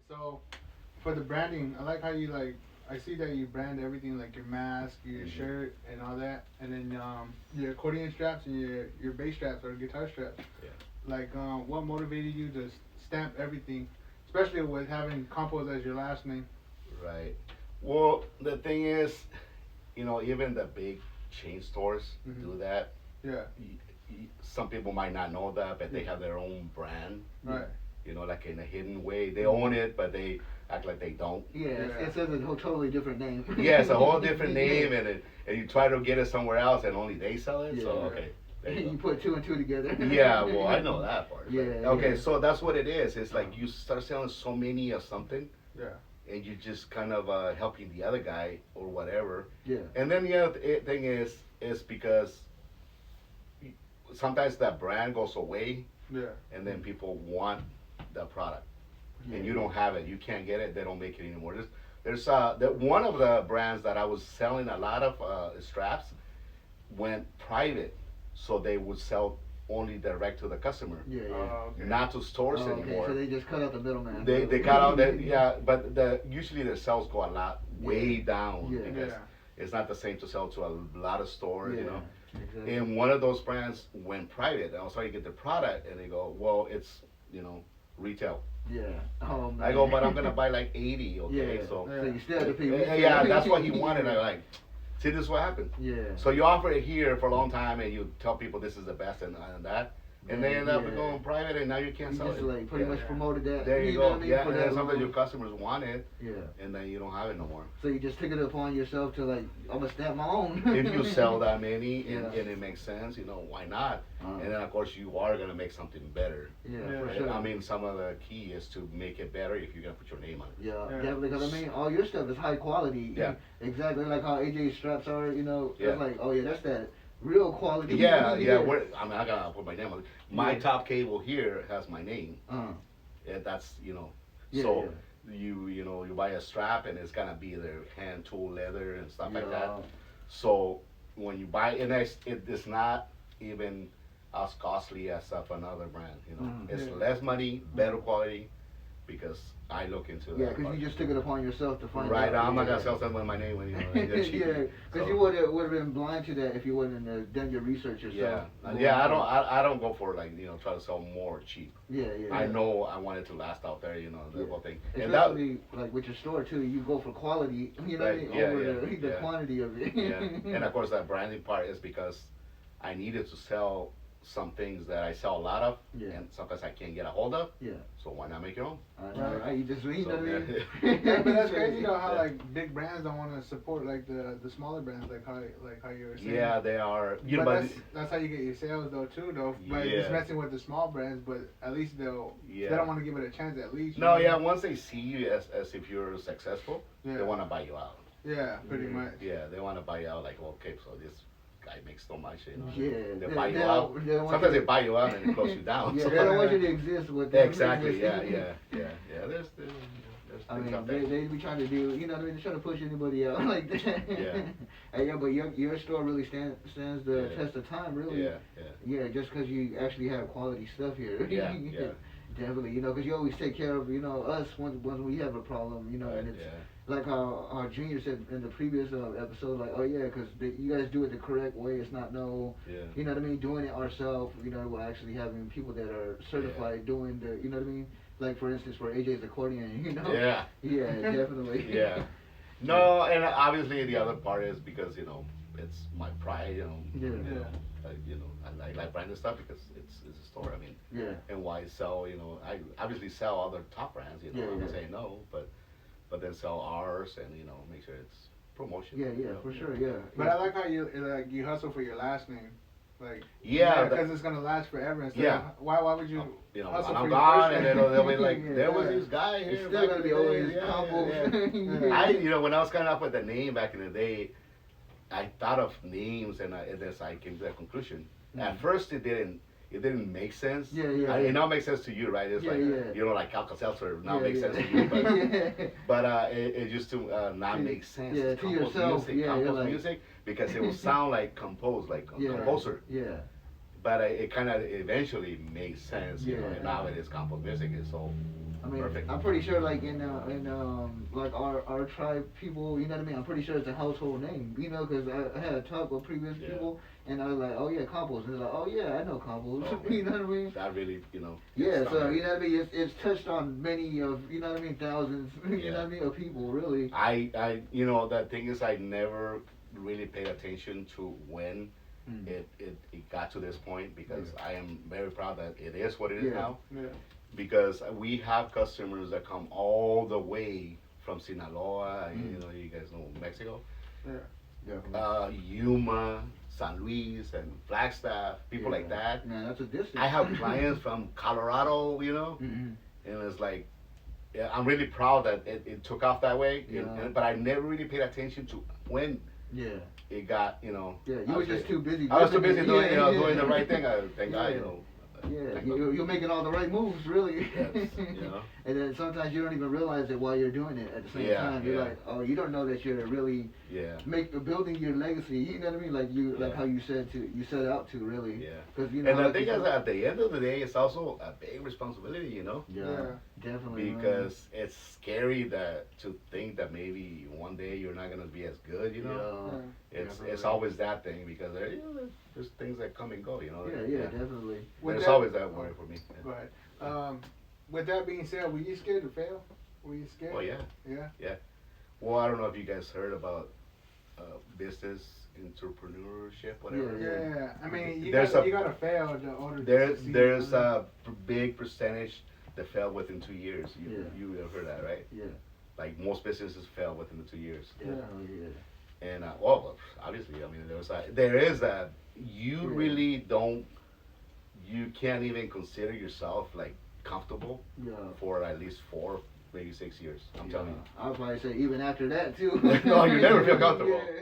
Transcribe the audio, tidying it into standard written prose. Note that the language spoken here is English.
So for the branding, I like how you like. I see that you brand everything like your mask, your Hmm. shirt, and all that, and then your accordion straps and your bass straps or guitar straps. Yeah. Like, what motivated you to stamp everything, especially with having Campos as your last name? Right. Well, the thing is, even the big chain stores Hmm. do that. Yeah. Some people might not know that, but they have their own brand. Right. Like in a hidden way. They Hmm. own it, but they act like they don't. Yeah, Yeah. it's a whole totally different name. Yeah, it's a whole different Yeah. name, and you try to get it somewhere else, and only they sell it. So Yeah. okay, there you You go. put two and two together. Yeah, well, I know that part. Yeah, But, okay, yeah. so that's what it is. It's Uh-huh. like you start selling so many of something, Yeah. and you just kind of helping the other guy or whatever. Yeah. And then the other thing is because sometimes that brand goes away, Yeah. and then people want the product, Yeah. and you don't have it. You can't get it. They don't make it anymore. There's one of the brands that I was selling a lot of straps went private, so they would sell only direct to the customer, Yeah, yeah. Okay. not to stores Oh, okay, anymore. so they just cut out the middleman. They cut out that, yeah, but usually their sales go a lot way Yeah. down Yeah. because Yeah. it's not the same to sell to a lot of stores, Yeah, exactly. And one of those brands went private. And I was trying to get the product, and they go, "Well, it's retail." Yeah. Oh man. I go, "But I'm gonna buy like 80, okay?" Yeah. So Yeah. So you still have to pay. yeah, that's what he wanted. I like, see, this is what happened. Yeah. So you offer it here for a long time, and you tell people this is the best and that, and they end up Yeah. going private, and now you can't You sell just it. like pretty Yeah. much promoted that. There you know go. what I mean? Yeah, For and that then sometimes long. your customers want it, Yeah. and then you don't have it no more. So you just took it upon yourself to like, I'm gonna stamp my own. If you sell that many and, Yeah. and it makes sense, why not? Uh-huh. And then of course you are gonna make something better. Yeah, Yeah. for Right? sure. I mean, some of the key is to make it better if you're gonna put your name on it. Yeah, Yeah. definitely. Because I mean, all your stuff is high quality. Yeah. Exactly like how AJ's straps are. Yeah. It's like, oh yeah, that's that real quality. Yeah, yeah. I mean, I gotta put my name on it. My Yeah. top cable here has my name. Uh, That's yeah, so you buy a strap and it's gonna be their hand tool leather and stuff like that. yeah. So when you buy it is not even as costly as of another brand. It's Yeah. less money, better quality, because I look into Yeah, that. because you just took it upon yourself to find right. out. I'm not Yeah. gonna sell something with my name when it's cheap. Yeah, because So, you would have been blind to that if you wouldn't have done your research yeah, yourself. yeah. I don't go for like try to sell more cheap. Yeah, yeah. I know I want it to last out there. The Yeah. whole thing. And that Especially like with your store too, you go for quality. You know Right, what I mean? yeah, Over yeah, the yeah. quantity of it. yeah, and of course that branding part is because I needed to sell some things that I sell a lot of, Yeah. and sometimes I can't get a hold of. Yeah. So why not make your own? I know, right? You just you know So, what I mean? Yeah, but that's crazy though how Yeah. like big brands don't want to support like the smaller brands like how you were saying. Yeah, they are. But that's how you get your sales though too though. But Yeah. just messing with the small brands, but at least they Yeah. don't want to give it a chance at least. No, yeah. Once they see you as if you're successful, Yeah. they want to buy you out. Yeah, pretty Yeah. much. Yeah, they want to buy you out. Like, okay, so this guy makes so much, Yeah, They buy you they out. don't- they don't want Sometimes you they buy you out and they close you down. Yeah, So- they don't want you to exist with them. Exactly. Yeah. Yeah. There's I things mean, out there. they be trying to do, you know what I mean? They're trying to push anybody out like that. Yeah. Hey, yeah, but your store really stands the Yeah. test of time, really. Yeah. Yeah, just because you actually have quality stuff here. Yeah. Yeah. Definitely, because you always take care of, us when we have a problem, and Right, it's yeah. like how our junior said in the previous episode, like, oh yeah, because you guys do it the correct way. It's not Yeah. you know what I mean, doing it ourselves. We're actually having people that are certified doing the, you know what I mean. Like for instance, for AJ's accordion, Yeah. Yeah, definitely. Yeah. No, and obviously the other part is because it's my pride. Yeah. I like branded stuff because it's a store. I mean, Yeah. and why sell? I obviously sell other top brands. Yeah, I'm yeah. not saying no, but then sell ours and make sure it's promotion. Yeah, for sure, yeah. But I like how you hustle for your last name. Like Yeah, because it's gonna last forever. Instead Yeah. of, why would you hustle when for I'm your gone, first and name? then they'll be like, Yeah. there was this guy here. It's still back gonna in be the always day. Yeah, Campos. yeah. When I was coming up with the name back in the day, I thought of names and then I came to that conclusion. At first, it didn't make sense. Yeah, yeah. It now makes sense to you, right? It's Yeah, like yeah. like Alka-Seltzer now Yeah, makes yeah. sense to you, but Yeah. it used to not make sense. Yeah, It's to Campos yourself, music, yeah, you're Campos like- music, because it will sound like composed, like a Yeah. composer. Yeah. But it kind of eventually made sense, Yeah. and now it is Campos music. So I mean, Perfect. I'm pretty sure like in like our tribe people, you know what I mean. I'm pretty sure it's a household name, you know, because I had a talk with previous Yeah. people, and I was like, oh yeah, Campos, and they're like, oh yeah, I know Campos, Oh, you know what I mean. That really, you know. Yeah, it's so not- you know what I mean. It's touched on many of, you know what I mean, thousands, you Yeah. know what I mean, of people really. you know, the thing is, I never really paid attention to when Mm. it got to this point because Yeah. I am very proud that it is what it is Yeah. now. Yeah. Because we have customers that come all the way from Sinaloa, Mm. you know, you guys know Mexico, Definitely. Yuma, San Luis, and Flagstaff, people like Yeah. that. Man, that's a distance. I have clients from Colorado, you know, Mm-mm. and it's like, yeah, I'm really proud that it took off that way. Yeah. But I never really paid attention to when Yeah. it got, you know. Yeah, I you were was just really- too busy. I was too busy doing, Yeah, yeah. doing the right thing. Thank God, Yeah. you know. Yeah, thank you're making all the right moves, really. Yes, you know. And then sometimes you don't even realize it while you're doing it at the same Yeah, time. You're yeah. like, oh, you don't know that you're really Yeah. building your legacy. You know what I mean? Like like Yeah. how you set out to really. Yeah. Because you know. And the like thing you is, said- at the end of the day, it's also a big responsibility, you know. Yeah, Yeah. definitely. man. Because it's scary that to think that maybe one day you're not gonna be as good, you know. Yeah. It's Definitely. always that thing because there, you know, there's things that come and go, you know. Yeah, definitely. With There's that- always that worry for me. Yeah. Go ahead. With that being said, were you scared to fail? Were you scared? Oh yeah. Yeah. Well, I don't know if you guys heard about business entrepreneurship, whatever. Yeah. Yeah. I mean, you There's gotta, a- you gotta fail in order to There's succeed. there's a big percentage that fail within 2 years. Yeah. You have heard that, right? Yeah. Like most businesses fail within the 2 years. Definitely. Yeah. And well, obviously, I mean, there is that you Yeah. really don't, you can't even consider yourself like comfortable Yeah. for at least 4, maybe 6 years. I'm telling you. I'll probably say even after that too. No, you never feel comfortable. Yeah.